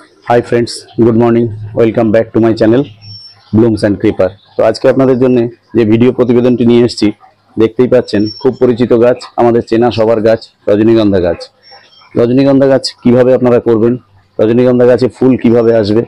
High friends, good morning. Welcome back to my channel blooms and creeper. तो आज के আপনাদের জন্য যে ভিডিও প্রতিবেদনটি নিয়ে এসেছি দেখতেই পাচ্ছেন, খুব পরিচিত গাছ, আমাদের চেনা সবার গাছ রজনীগন্ধা গাছ। রজনীগন্ধা গাছ কিভাবে আপনারা করবেন, রজনীগন্ধা গাছে ফুল কিভাবে আসবে,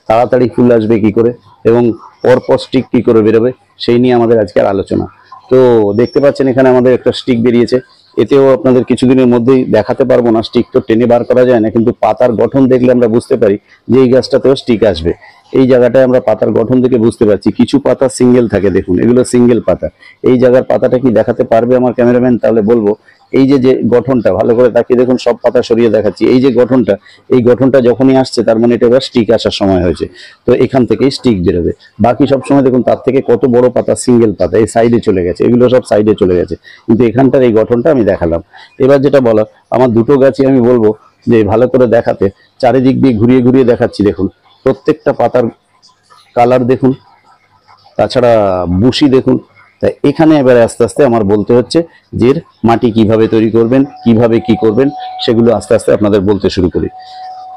তাড়াতাড়ি ফুল আসবে কি করে এবং পরপর স্টিক কি করে বেরোবে সেই নিয়ে আমাদের আজকের আলোচনা। তো দেখতে পাচ্ছেন এখানে আমাদের একটা স্টিক বেরিয়েছে। এতেও আপনাদের কিছুদিনের মধ্যেই দেখাতে পারবো না, স্টিক তো টেনে বার করা যায় না, কিন্তু পাতার গঠন দেখলে আমরা বুঝতে পারি যে এই গাছটাতেও স্টিক আসবে। এই জায়গাটায় আমরা পাতার গঠন দেখে বুঝতে পারছি কিছু পাতা সিঙ্গেল থাকে, দেখুন এগুলো সিঙ্গেল পাতা। এই জায়গার পাতাটা কি দেখাতে পারবে আমার ক্যামেরাম্যান? তাহলে বলবো এই যে যে গঠনটা ভালো করে তাকিয়ে দেখুন, সব পাতা সরিয়ে দেখাচ্ছি। এই যে গঠনটা, এই গঠনটা যখনই আসছে তার মানে এটা এবার স্টিক আসার সময় হয়েছে। তো এখান থেকেই স্টিক বেরোবে। বাকি সব সময় দেখুন তার থেকে কত বড় পাতা, সিঙ্গেল পাতা এই সাইডে চলে গেছে, এগুলো সব সাইডে চলে গেছে, কিন্তু এখানটার এই গঠনটা আমি দেখালাম। এবার যেটা বলা, আমার দুটো গাছই আমি বলবো যে ভালো করে দেখাতে, চারিদিক দিয়ে ঘুরিয়ে ঘুরিয়ে দেখাচ্ছি। দেখুন প্রত্যেকটা পাতার কালার দেখুন, তাছাড়া বুশি দেখুন। তাই এখানে এবারে আস্তে আস্তে আমার বলতে হচ্ছে যে মাটি কিভাবে তৈরি করবেন, কিভাবে কি করবেন, সেগুলো আস্তে আস্তে আপনাদের বলতে শুরু করি।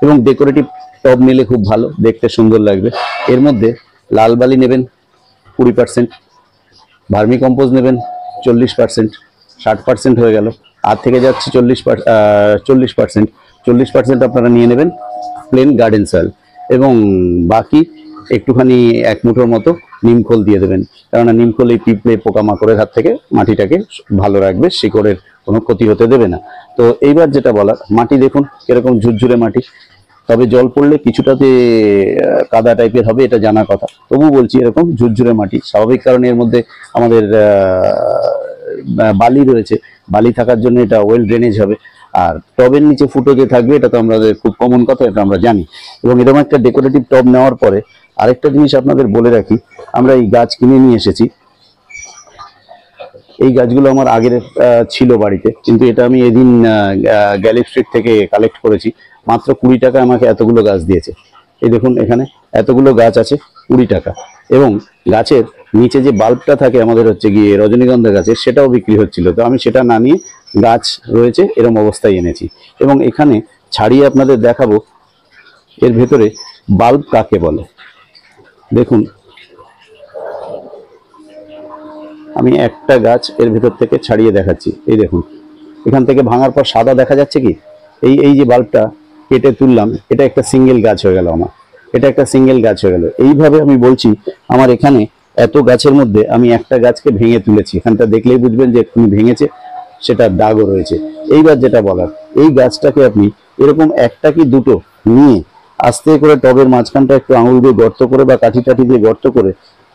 এবং ডেকোরেটিভ টব নিলে খুব ভালো, দেখতে সুন্দর লাগবে। এর মধ্যে লাল বালি নেবেন 20%, ভার্মি কম্পোজ নেবেন 40%, 60% হয়ে গেল। আর থেকে যাচ্ছে 40%। 40% আপনারা নিয়ে নেবেন প্লেন গার্ডেন সয়েল, এবং বাকি একটুখানি 1 মুঠোর মতো নিমখোল দিয়ে দেবেন। কেননা নিমখোল এই পিঁপড়ে পোকামাকড়ের হাত থেকে মাটিটাকে ভালো রাখবে, শিকড়ের কোনো ক্ষতি হতে দেবে না। তো এইবার যেটা বলার, মাটি দেখুন এরকম ঝুরঝুরে মাটি, তবে জল পড়লে কিছুটাতে কাদা টাইপের হবে, এটা জানা কথা। তবু বলছি এরকম ঝুরঝুরে মাটি স্বাভাবিক, কারণ এর মধ্যে আমাদের বালি রয়েছে। বালি থাকার জন্য এটা ওয়েল ড্রেনেজ হবে। আর টবের নিচে ফুটো যে থাকবে এটা তো আমাদের খুব কমন কথা, এটা আমরা জানি। এবং এরকম একটা ডেকোরেটিভ টব নেওয়ার পরে আরেকটা জিনিস আপনাদের বলে রাখি, আমরা এই গাছ কিনে নিয়ে এসেছি। এই গাছগুলো আমার আগের ছিল বাড়িতে, কিন্তু এটা আমি এদিন গ্যালি স্ট্রিট থেকে কালেক্ট করেছি। মাত্র 20 টাকা আমাকে এতগুলো গাছ দিয়েছে। এই দেখুন এখানে এতগুলো গাছ আছে, 20 টাকা। এবং গাছের নিচে যে বাল্বটা থাকে আমাদের হচ্ছে গিয়ে রজনীগন্ধা গাছের, সেটাও বিক্রি হচ্ছিল। তো আমি সেটা না নিয়ে গাছ রয়েছে এরম অবস্থায় এনেছি। এবং এখানে ছাড়িয়ে আপনাদের দেখাবো এর ভেতরে বাল্ব কাকে বলে। দেখুন আমি একটা গাছ এর ভেতর থেকে ছাড়িয়ে দেখাচ্ছি। এই দেখুন এখান থেকে ভাঙার পর সাদা দেখা যাচ্ছে কি, এই যে বাল্বটা কেটে তুললাম, এটা একটা সিঙ্গেল গাছ হয়ে গেল আমার, এটা একটা সিঙ্গেল গাছ হয়ে গেল। এইভাবে আমি বলছি আমার এখানে এত গাছের মধ্যে আমি একটা গাছকে ভেঙে তুলেছি। এখানটা দেখলেই বুঝবেন যে এক্ষুনি ভেঙেছে, সেটা দাগও রয়েছে। এইবার যেটা বলার, এই গাছটাকে আপনি এরকম একটা কি দুটো নিয়ে আস্তে করে টবের মাঝখানটা একটু আঙুল দিয়ে গর্ত করে বা কাঠি টাঠি দিয়ে গর্ত করে,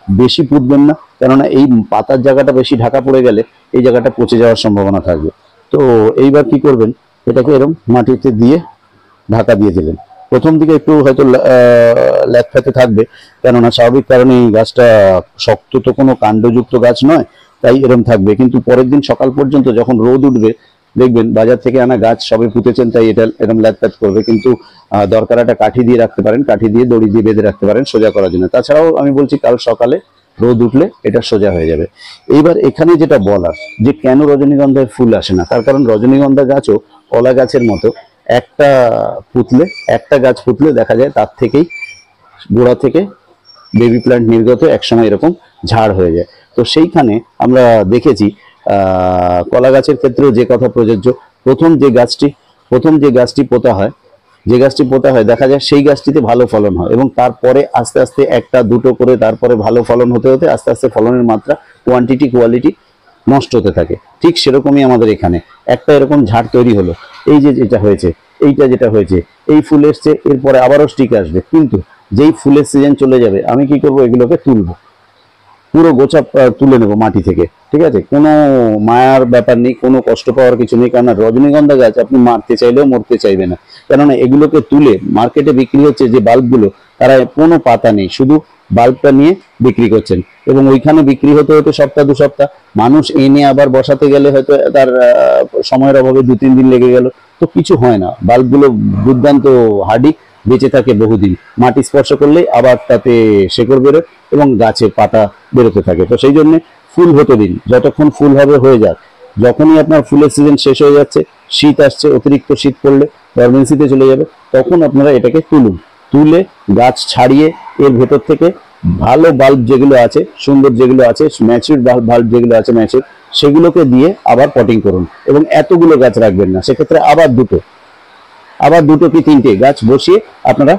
বেশি পুঁতবেন না, কেননা এই পাতার জায়গাটা বেশি ঢাকা পড়ে গেলে এই জায়গাটা পচে যাওয়ার সম্ভাবনা থাকবে। তো এইবার কি করবেন, এটাকে এরকম মাটিতে দিয়ে ঢাকা দিয়ে দেবেন। প্রথম দিকে একটু হয়তো ল্যাথপ্যাথে থাকবে, কেননা স্বাভাবিক কারণে এই গাছটা শক্ত তো কোনো কাণ্ডযুক্ত গাছ নয়, তাই এরকম থাকবে। কিন্তু পরের দিন সকাল পর্যন্ত যখন রোদ উঠবে, দেখবেন বাজার থেকে আনা গাছ সবে পুঁতেছেন, তাই এটা এরকম ল্যাথপ্যাথ করবে। কিন্তু দরকার একটা কাঠি দিয়ে রাখতে পারেন, কাঠি দিয়ে দড়ি দিয়ে বেঁধে রাখতে পারেন সোজা করার জন্য। তাছাড়াও আমি বলছি কাল সকালে রোদ উঠলে এটা সোজা হয়ে যাবে। এইবার এখানে যেটা বলার, যে কেন রজনীগন্ধায় ফুল আসে না, তার কারণ রজনীগন্ধা গাছও কলা গাছের মতো একটা গাছ পুতলে দেখা যায় তার থেকেই গোড়া থেকে বেবি প্ল্যান্ট নির্গত একসময় এরকম ঝাড় হয়ে যায়। তো সেইখানে আমরা দেখেছি কলা গাছের ক্ষেত্রেও যে কথা প্রযোজ্য। প্রথম যে গাছটি পোতা হয় দেখা যায় সেই গাছটিতে ভালো ফলন হয়, এবং তারপরে আস্তে আস্তে একটা দুটো করে তারপরে ভালো ফলন হতে হতে আস্তে আস্তে ফলনের মাত্রা, কোয়ান্টিটি কোয়ালিটি নষ্ট হতে থাকে। ঠিক সেরকমই আমাদের এখানে একটা এরকম ঝাড় তৈরি হলো। এই যে যেটা হয়েছে, যেটা হয়েছে, এই ফুল এসছে, এরপরে আবারও স্টিক আসবে, কিন্তু যেই ফুলের সিজন চলে যাবে আমি কি করব, এগুলোকে তুলবো, পুরো গোছা তুলে নেবো মাটি থেকে। ঠিক আছে, কোনো মায়ার ব্যাপার নেই, কোনো কষ্ট পাওয়ার কিছু নেই, কারণ রজনীগন্ধা গাছ আপনি মারতে চাইলেও মরতে চাইবে না। কেননা এগুলোকে তুলে মার্কেটে বিক্রি হচ্ছে যে বাল্বগুলো, তারা কোনো পাতা নেই, শুধু বাল্বটা নিয়ে বিক্রি করছেন। এবং ওইখানে বিক্রি হতে হতে সপ্তাহ 2 সপ্তাহ, মানুষ এনে আবার বসাতে গেলে হয়তো তার সময়ের অভাবে 2-3 দিন লেগে গেল, তো কিছু হয় না। বাল্বগুলো দুর্দান্ত হার্ডি, বেঁচে থাকে বহুদিন। মাটি স্পর্শ করলেই আবার তাতে শেকড় বেরোয় এবং গাছে পাতা বেরোতে থাকে। তো সেই জন্য ফুল হতে দিন, যতক্ষণ ফুল হবে হয়ে যাক। যখনই আপনার ফুলের সিজন শেষ হয়ে যাচ্ছে, শীত আসছে, অতিরিক্ত শীত পড়লে ডরমেন্সিতে চলে যাবে, তখন আপনারা এটাকে তুলুন। তুলে গাছ ছাড়িয়ে এর ভেতর থেকে ভালো বাল্ব যেগুলো আছে, সুন্দর যেগুলো আছে, ম্যাচিউর বাল্ব যেগুলো আছে ম্যাচিউর, সেগুলোকে দিয়ে আবার পটিং করুন। এবং এতগুলো গাছ রাখবেন না, সেক্ষেত্রে আবার দুটো কি তিনটে গাছ বসিয়ে আপনারা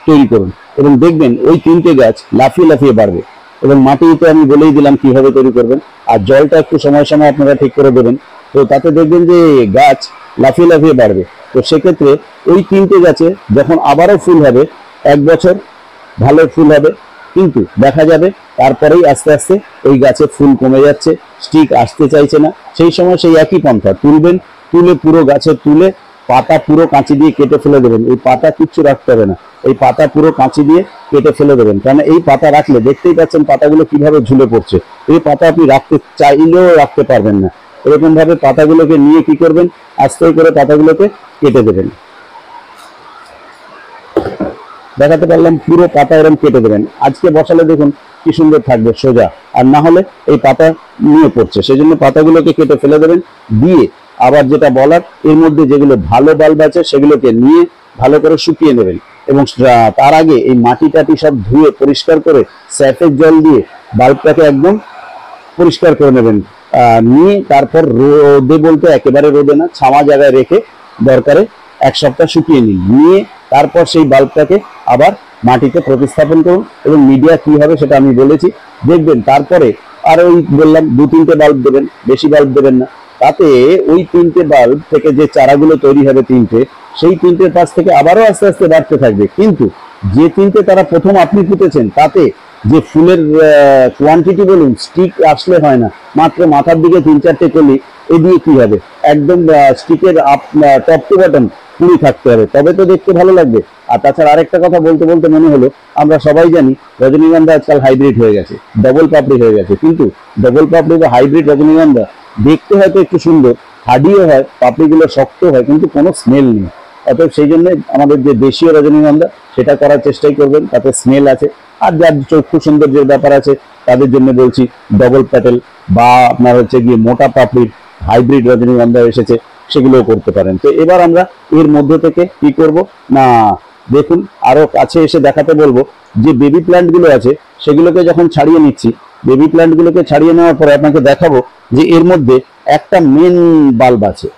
তৈরি করুন এবং দেখবেন ওই তিনটে গাছ লাফিয়ে লাফিয়ে বাড়বে। এবং মাটি তো আমি বলেই দিলাম কিভাবে তৈরি করবেন, আর জলটা একটু সময় সময় আপনারা ঠিক করে দেবেন, তো তাতে দেখবেন যে গাছ লাফিয়ে লাফিয়ে বাড়বে। তো সেক্ষেত্রে ওই তিনটে গাছে যখন আবারও ফুল হবে, 1 বছর ভালো ফুল হবে, কিন্তু দেখা যাবে তারপরেই আস্তে আস্তে ওই গাছে ফুল কমে যাচ্ছে, স্টিক আসতে চাইছে না। সেই সময় সেই একই পন্থা, তুলবেন, তুলে পুরো গাছে তুলে পাতা পুরো কাঁচি দিয়ে কেটে ফেলে দেবেন। এই পাতা কিচ্ছু রাখতে হবে না, এই পাতা পুরো কাঁচি দিয়ে কেটে ফেলে দেবেন, কারণ এই পাতা রাখলে দেখতেই পাচ্ছেন পাতাগুলো কিভাবে ঝুলে পড়ছে। এই পাতা আপনি রাখতে চাইলেও রাখতে পারবেন না। এরকম ভাবে পাতাগুলোকে নিয়ে কি করবেন, আস্তে করে পাতাগুলোকে কেটে দেবেন। দেখাতে পারলাম, পুরো পাতা এরকম কেটে দেবেন। আজকে বসালে দেখুন কি সুন্দর থাকবে সোজা, আর না হলে এই পাতা নিয়ে পড়ছে, সেই জন্য পাতাগুলোকে কেটে ফেলে দেবেন। দিয়ে আবার যেটা বলার, এর মধ্যে যেগুলো ভালো বাল্ব আছে সেগুলোকে নিয়ে ভালো করে শুকিয়ে নেবেন এবং তার আগে এই মাটি টাটি সব ধুয়ে পরিষ্কার করে স্যাফের জল দিয়ে বাল্বটাকে একদম পরিষ্কার করে নেবেন। নিয়ে তারপর রোদে, বলতে একেবারে রোদে না, ছাওয়া জায়গায় রেখে দরকারে 1 সপ্তাহ শুকিয়ে নিন। নিয়ে তারপর সেই বাল্বটাকে আবার মাটিতে প্রতিস্থাপন করুন এবং মিডিয়া কি হবে সেটা আমি বলেছি, দেখবেন। তারপরে আর ওই বললাম 2-3টে বাল্ব দেবেন, বেশি বাল্ব দেবেন না। তাতে ওই 3টে বাল্ব থেকে যে চারাগুলো তৈরি হবে 3টে, সেই 3টের পাশ থেকে আবারও আস্তে আস্তে বাড়তে থাকবে। কিন্তু যে 3টে তারা প্রথম আপনি পুঁতেছেন, তাতে যে ফুলের কোয়ান্টিটি বলুন, স্টিক আসলে হয় না, মাত্র মাথার দিকে 3-4টে কলি, এ দিয়ে কি হবে, একদম স্টিকের টপ টু বটম পুরি থাকতে হবে, তবে তো দেখতে ভালো লাগবে। আর তাছাড়া আরেকটা কথা বলতে বলতে মনে হলো, আমরা সবাই জানি রজনীগন্ধা আজকাল হাইব্রিড হয়ে গেছে, ডবল পাপড়ি হয়ে গেছে, কিন্তু ডবল পাপড়ি বা হাইব্রিড রজনীগন্ধা দেখতে হয়তো একটু সুন্দর, হার্ডিও হয়, পাপড়িগুলো শক্ত হয়, কিন্তু কোনো স্মেল নেই। অতএব সেই জন্য আমাদের যে দেশীয় রজনীগন্ধা, সেটা করার চেষ্টাই করবেন, তাতে স্মেল আছে। আর যার চক্ষু সৌন্দর্যের ব্যাপার আছে, তাদের জন্য বলছি ডবল প্যাটেল বা আপনার হচ্ছে গিয়ে মোটা পাপড়ির হাইব্রিড রজনীগন্ধা এসেছে, সেগুলোও করতে পারেন। তো এবার আমরা এর মধ্যে থেকে কি করব না, দেখুন আরো কাছে এসে দেখাতে বলবো যে বেবি প্ল্যান্ট গুলো আছে সেগুলোকে যখন ছাড়িয়ে নিচ্ছি, বেবি প্ল্যান্ট গুলোকে ছাড়িয়ে নেওয়ার পরে আপনাকে দেখাবো যে এর মধ্যে একটা মেন বাল্ব আছে।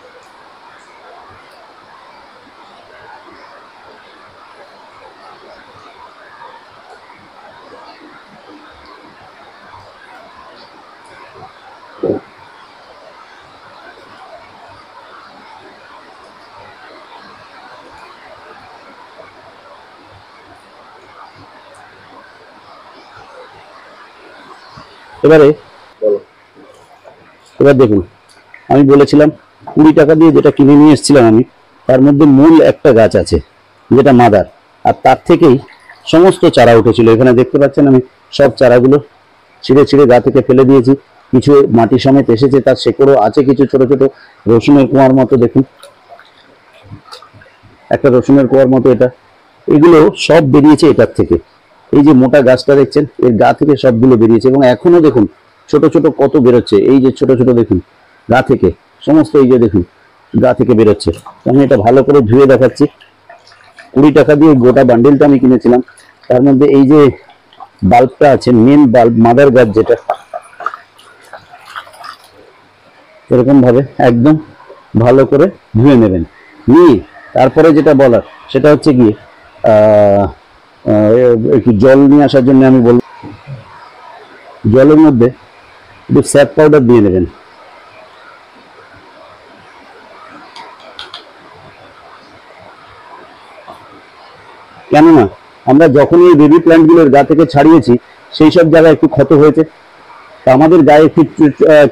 এবার দেখুন, আমি বলেছিলাম 20 টাকা দিয়ে যেটা কিনে নিয়ে এসেছিলাম আমি, তার মধ্যে মূল একটা গাছ আছে যেটা মাদার, আর তার থেকেই সমস্ত চারা উঠেছিল। এখানে দেখতে পাচ্ছেন আমি সব চারাগুলো ছিঁড়ে ছিঁড়ে গা থেকে ফেলে দিয়েছি, কিছু মাটি সমেত এসেছে, তার শেকড়ও আছে, কিছু ছোট ছোট রসুনের কোয়ার মতো, দেখুন একটা রসুনের কোয়ার মতো এটা, এগুলো সব বেরিয়েছে এটার থেকে। এই যে মোটা গাছটা দেখছেন, এর গা থেকে সবগুলো বেরিয়েছে এবং এখনো দেখুন ছোট ছোট কত বেরোচ্ছে, এই যে ছোট ছোট দেখুন গা থেকে সমস্ত, এই যে দেখুন গা থেকে বেরোচ্ছে। আমি এটা ভালো করে ধুয়ে দেখাচ্ছি। 20 টাকা দিয়ে গোটা বান্ডিলটা আমি কিনেছিলাম, তার মধ্যে এই যে বাল্বটা আছে, মেন বাল্ব মাদার গাছ যেটা, এরকম ভাবে একদম ভালো করে ধুয়ে নেবেন। নিয়ে তারপরে যেটা বলার সেটা হচ্ছে গিয়ে একটু জল নিয়ে আসার জন্য আমি বলব, জলের মধ্যে একটু স্যাপ পাউডার দিয়ে নেবেন। কেননা আমরা যখনই এই বেবি প্ল্যান্টগুলোর গা থেকে ছাড়িয়েছি, সেই সব জায়গায় একটু ক্ষত হয়েছে, তা আমাদের গায়ে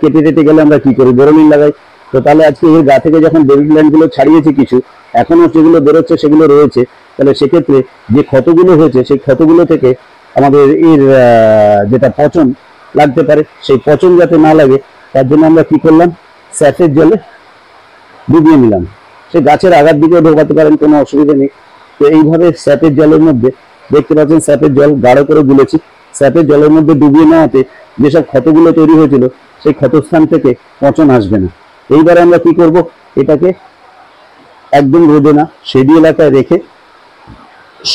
কেটে কেটে গেলে আমরা কি করি, বোরোলিন লাগাই। তো তাহলে আজকে এর গা থেকে যখন বেবি প্ল্যান্টগুলো ছাড়িয়েছি, কিছু এখনো যেগুলো বেরোচ্ছে সেগুলো রয়েছে, তাহলে সেক্ষেত্রে যে ক্ষতগুলো হয়েছে সেই ক্ষতগুলো থেকে আমাদের এর যেটা পচন লাগতে পারে, সেই পচন যাতে না লাগে তার জন্য আমরা কি করলাম, স্যাফের জলে ডুবিয়ে নিলাম। সে গাছের আগার দিকেও ঢোকাতে পারেন, কোনো অসুবিধা নেই। তো এইভাবে স্যাপের জলের মধ্যে দেখতে পাচ্ছেন স্যাপের জল গাঢ় করে গুলেছি, স্যাপের জলের মধ্যে ডুবিয়ে নেওয়াতে যেসব ক্ষতগুলো তৈরি হয়েছিল সেই ক্ষতস্থান থেকে পচন আসবে না। এইবারে আমরা কি করব, এটাকে একদম রোদে না, শেডি এলাকায় রেখে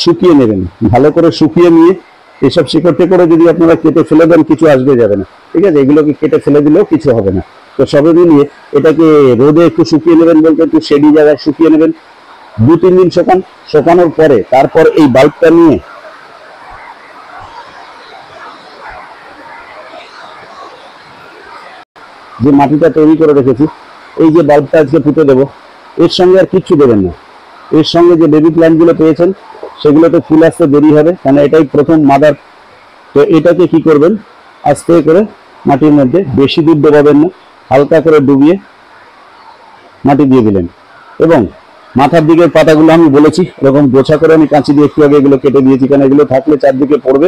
শুকিয়ে নেবেন, ভালো করে শুকিয়ে নিয়ে এসব শিকড় টিকড়ে যদি আপনারা কেটে ফেলে দেন কিছু আসবে যাবে না, ঠিক আছে, এগুলোকে কেটে ফেলে দিলেও কিছু হবে না। তো সবে মিলিয়ে এটাকে রোদে একটু শুকিয়ে নেবেন, বলতে একটু শেডি জায়গায় শুকিয়ে নেবেন, 2-3 দিন শুকান। শুকানোর পরে তারপর এই বাল্বটা নিয়ে যে মাটিটা তৈরি করে রেখেছি, এই যে বাল্বটা আজকে পুঁতে দেবো, এর সঙ্গে আর কিচ্ছু দেবেন না। এর সঙ্গে যে বেবি প্ল্যান্টগুলো পেয়েছেন সেগুলোতে ফুল আসতে দেরি হবে, কারণ এটাই প্রথম মাদার। তো এটাকে কি করবেন, আস্তে করে মাটির মধ্যে, বেশি দূর ডোবাবেন না, হালকা করে ডুবিয়ে মাটি দিয়ে দিলেন। এবং মাথার দিকের পাতাগুলো আমি বলেছি এরকম গোছা করে আমি কাঁচি দিয়ে একটু আগে এগুলো কেটে দিয়েছি, কারণ এগুলো থাকলে চারদিকে পড়বে।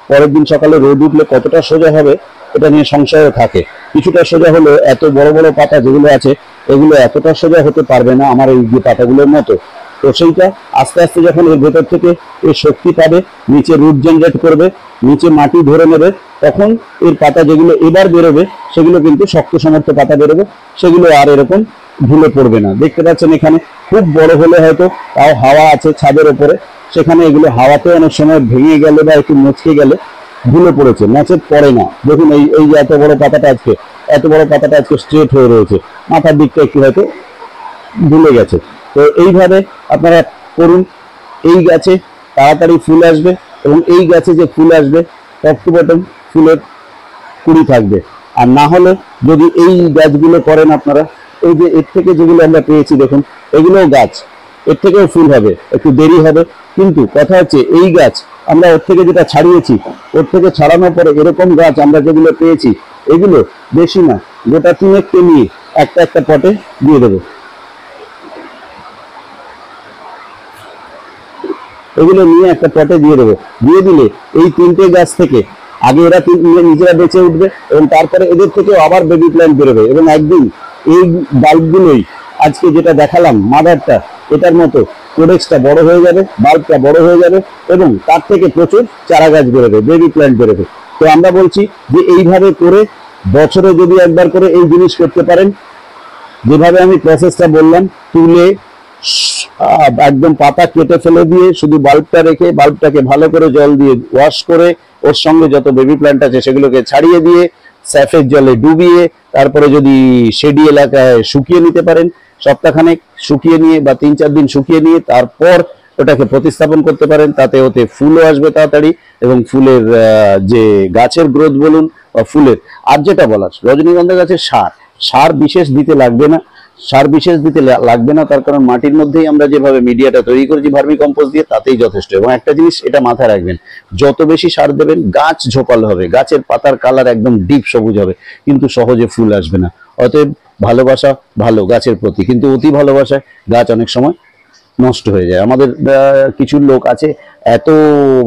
পরের দিন সকালে রোদ উঠলে কতটা সোজা হবে এটা নিয়ে সংশয় থাকে। কিছুটা সোজা হলো, এত বড় বড় পাতা যেগুলো আছে এগুলো এতটা সোজা হতে পারবে না আমার এই যে পাতাগুলোর মতো। তো সেইটা আস্তে আস্তে যখন এর ভেতর থেকে এর শক্তি পাবে, নিচে রুট জেনারেট করবে, নিচে মাটি ধরে নেবে, তখন এর পাতা যেগুলো এবার বেরোবে সেগুলো কিন্তু শক্ত সমর্থ পাতা বেরোবে, সেগুলো আর এরকম ঝুলে পড়বে না। দেখতে পাচ্ছেন এখানে খুব বড় হলে হয়তো তাও হাওয়া আছে ছাদের ওপরে, সেখানে এগুলো হাওয়াতে অনেক সময় ভেঙে গেলে বা একটু মুচকে গেলে ঝুলে পড়েছে, ম্যাচের পড়ে না। দেখুন এই এই যে এত বড় পাতাটা আজকে স্ট্রেট হয়ে রয়েছে, মাথার দিকটা একটু হয়তো ঝুলে গেছে। তো এইভাবে আপনারা করুন, এই গাছে তাড়াতাড়ি ফুল আসবে, এবং এই গাছে যে ফুল আসবে টপ টু বটম ফুলের কুড়ি থাকবে। আর না হলে যদি এই গাছগুলো করেন আপনারা, এই যে এর থেকে যেগুলো আমরা পেয়েছি দেখুন, এগুলোও গাছ, এর থেকেও ফুল হবে, একটু দেরি হবে, কিন্তু কথা হচ্ছে এই গাছ আমরা ওর থেকে যেটা ছাড়িয়েছি, ওর থেকে ছাড়ানোর পরে এরকম গাছ আমরা যেগুলো পেয়েছি, এগুলো বেশি না, গোটা 3 নিয়ে একটা একটা পটে দিয়ে দেবো। এগুলো নিয়ে একটা পটে দিয়ে দেবো, দিয়ে দিলে এই 3টে গাছ থেকে আগে এরা নিজেরা বেঁচে উঠবে, এবং তারপরে এদের থেকে আবার বেবি প্ল্যান্ট বেরোবে, এবং একদিন এই বাল্বগুলোই আজকে যেটা দেখালাম মাদারটা, এটার মতো কোডেক্সটা বড় হয়ে যাবে, বাল্বটা বড় হয়ে যাবে, এবং তার থেকে প্রচুর চারা গাছ বেরোবে, বেবি প্ল্যান্ট বেরোবে। তো আমরা বলছি যে এইভাবে করে বছরে যদি একবার করে এই জিনিস করতে পারেন, যেভাবে আমি প্রসেসটা বললাম, তুলে একদম পাতা কেটে ফেলে দিয়ে শুধু বাল্বটা রেখে বাল্বটাকে ভালো করে জল দিয়ে ওয়াশ করে ওর সঙ্গে যত বেবি প্ল্যান্ট আছে সেগুলোকে ছাড়িয়ে দিয়ে স্যাফের জলে ডুবিয়ে, তারপরে যদি শেডি এলাকায় শুকিয়ে নিতে পারেন, সপ্তাহখানেক শুকিয়ে নিয়ে বা 3-4 দিন শুকিয়ে নিয়ে তারপর ওটাকে প্রতিস্থাপন করতে পারেন, তাতে ওতে ফুলও আসবে তাড়াতাড়ি, এবং ফুলের যে গাছের গ্রোথ বলুন বা ফুলের। আর যেটা বলার, রজনীগন্ধা গাছের সার বিশেষ দিতে লাগবে না, তার কারণ মাটির মধ্যেই আমরা যেভাবে মিডিয়াটা তৈরি করেছি ভার্মি কম্পোস্ট দিয়ে, তাতেই যথেষ্ট। এবং একটা জিনিস এটা মাথায় রাখবেন, যত বেশি সার দেবেন গাছ ঝোপালো হবে, গাছের পাতার কালার একদম ডিপ সবুজ হবে, কিন্তু সহজে ফুল আসবে না। অতএব ভালোবাসা ভালো গাছের প্রতি, কিন্তু অতি ভালোবাসায় গাছ অনেক সময় নষ্ট হয়ে যায়। আমাদের কিছু লোক আছে এত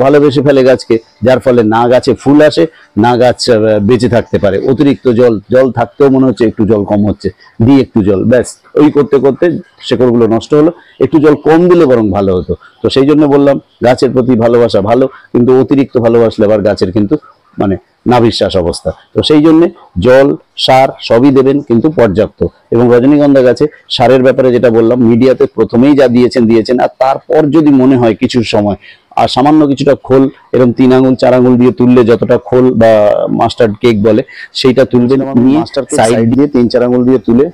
ভালোবেসে ফেলে গাছকে, যার ফলে না গাছে ফুল আসে, না গাছ বেঁচে থাকতে পারে। অতিরিক্ত জল থাকতেও মনে হচ্ছে একটু জল কম হচ্ছে, দিই একটু জল, ব্যাস ওই করতে করতে শেকড়গুলো নষ্ট হলো। একটু জল কম দিলে বরং ভালো হতো। তো সেই জন্য বললাম গাছের প্রতি ভালোবাসা ভালো, কিন্তু অতিরিক্ত ভালোবাসলে আবার গাছের কিন্তু মানে নাভিশ্বাস অবস্থা। তো সেই জন্য জল সার সবই দেবেন, কিন্তু পর্যাপ্ত। এবং রজনীগন্ধা গাছে সারের ব্যাপারে যেটা বললাম, মিডিয়াতে প্রথমেই যা দিয়েছেন, আর তারপর যদি মনে হয় কিছু সময় আর সামান্য কিছুটা খোল, এরকম 3 আঙুল 4 আঙুল দিয়ে তুললে যতটা খোল বা মাস্টার্ড কেক বলে সেইটা তুলবেন, নিয়ে সাইড দিয়ে 3-4 আঙুল দিয়ে তুলে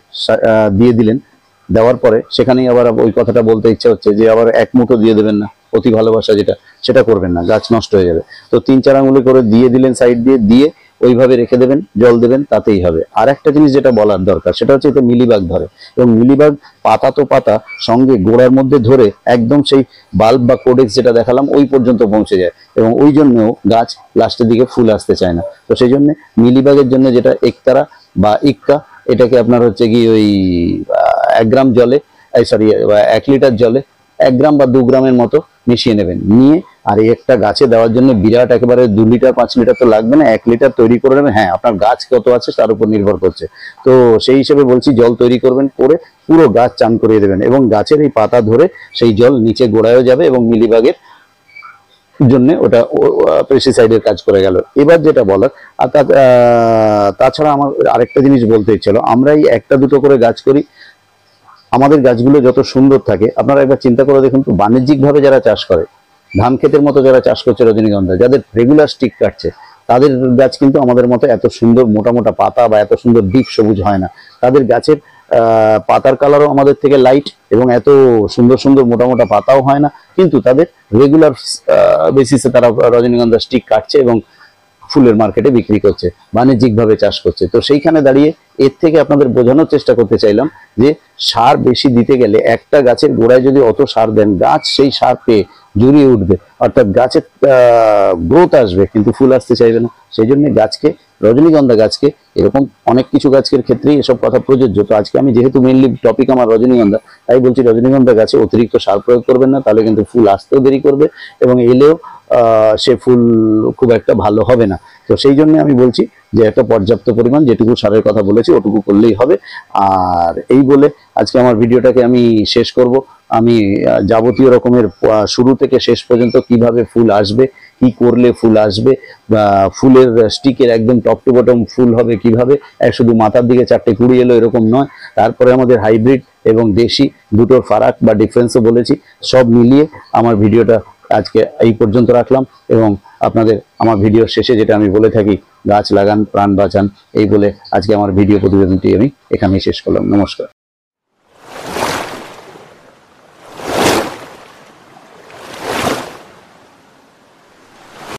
দিয়ে দিলেন। দেওয়ার পরে সেখানেই আবার ওই কথাটা বলতে ইচ্ছা হচ্ছে যে আবার 1 মুঠো দিয়ে দেবেন না, অতি ভালোবাসা সেটা করবেন না, গাছ নষ্ট হয়ে যাবে। তো 3-4 আঙুলে করে দিয়ে দিলেন, সাইড দিয়ে ওইভাবে রেখে দেবেন, জল দেবেন, তাতেই হবে। আর একটা জিনিস যেটা বলার দরকার, সেটা হচ্ছে এতে মিলিবাগ ধরে, এবং মিলিবাগ পাতা তো পাতা সঙ্গে গোড়ার মধ্যে ধরে একদম সেই বাল্ব বা কোডেক্স যেটা দেখালাম ওই পর্যন্ত পৌঁছে যায়, এবং ওই জন্যও গাছ লাস্টের দিকে ফুল আসতে চায় না। তো সেই জন্য মিলিবাগের জন্য যেটা একতারা বা ইক্কা, এটাকে আপনার হচ্ছে কি ওই 1 গ্রাম জলে, 1 লিটার জলে 1 গ্রাম বা 2 গ্রামের মতো মিশিয়ে নেবেন, নিয়ে আর এই একটা গাছে দেওয়ার জন্য বিরাট একেবারে 2 লিটার 5 লিটার তো লাগবে না, 1 লিটার তৈরি করে নেবেন। হ্যাঁ, আপনার গাছ কত আছে তার উপর নির্ভর করছে। তো সেই হিসেবে বলছি, জল তৈরি করবেন, করে পুরো গাছ চান করিয়ে দেবেন, এবং গাছের এই পাতা ধরে সেই জল নিচে গোড়ায়ও যাবে, এবং মিলিবাগের জন্য ওটা পেস্টিসাইডের কাজ করে গেল। এবার যেটা বলার, আর তাছাড়া আমার আরেকটা জিনিস বলতে ইচ্ছিল, আমরা এই 1টা-2টো করে গাছ করি, আমাদের গাছগুলো যত সুন্দর থাকে। আপনারা একবার চিন্তা করে দেখুন তো, বাণিজ্যিকভাবে যারা চাষ করে ধান ক্ষেতের মতো যারা চাষ করছে রজনীগন্ধা, যাদের রেগুলার স্টিক কাটছে, তাদের গাছ কিন্তু আমাদের মতো এত সুন্দর মোটা মোটা পাতা বা এত সুন্দর ডিপ সবুজ হয় না। তাদের গাছের পাতার কালারও আমাদের থেকে লাইট এবং এত সুন্দর সুন্দর মোটা মোটা পাতাও হয় না, কিন্তু তাদের রেগুলার বেসিসে তারা রজনীগন্ধা স্টিক কাটছে এবং ফুলের মার্কেটে বিক্রি করছে, বাণিজ্যিকভাবে চাষ করছে। তো সেইখানে দাঁড়িয়ে এর থেকে আপনাদের বোঝানোর চেষ্টা করতে চাইলাম যে সার বেশি দিতে গেলে, একটা গাছের গোড়ায় যদি অত সার দেন, গাছ সেই সার পেয়ে জুড়িয়ে উঠবে, অর্থাৎ গাছের গ্রোথ আসবে কিন্তু ফুল আসতে চাইবে না। সেই জন্য গাছকে, রজনীগন্ধা গাছকে, এরকম অনেক কিছু গাছের ক্ষেত্রেই এসব কথা প্রযোজ্য। তো আজকে আমি যেহেতু মেইনলি টপিক আমার রজনীগন্ধা, তাই বলছি রজনীগন্ধা গাছে অতিরিক্ত সার প্রয়োগ করবেন না, তাহলে কিন্তু ফুল আসতেও দেরি করবে এবং এলেও সে ফুল খুব একটা ভালো হবে না। তো সেই জন্য আমি বলছি যে একটা পর্যাপ্ত পরিমাণ যেটুকু সারের কথা বলেছি ওটুকু করলেই হবে। আর এই বলে আজকে আমার ভিডিওটাকে আমি শেষ করব। আমি যাবতীয় রকমের শুরু থেকে শেষ পর্যন্ত কিভাবে ফুল আসবে, কি করলে ফুল আসবে, বা ফুলের স্টিকের একদম টপ টু বটম ফুল হবে কিভাবে, শুধু মাথার দিকে 4টে কুড়ি এলো এরকম নয়, তারপরে আমাদের হাইব্রিড এবং দেশি দুটোর ফারাক বা ডিফারেন্সও বলেছি। সব মিলিয়ে আমার ভিডিওটা আজকে এই পর্যন্ত রাখলাম এবং আপনাদের আমার ভিডিওর শেষে যেটা আমি বলে থাকি, গাছ লাগান প্রাণ বাঁচান, এই বলে আজকে আমার ভিডিও প্রতিবেদনটি আমি এখানেই শেষ করলাম। নমস্কার।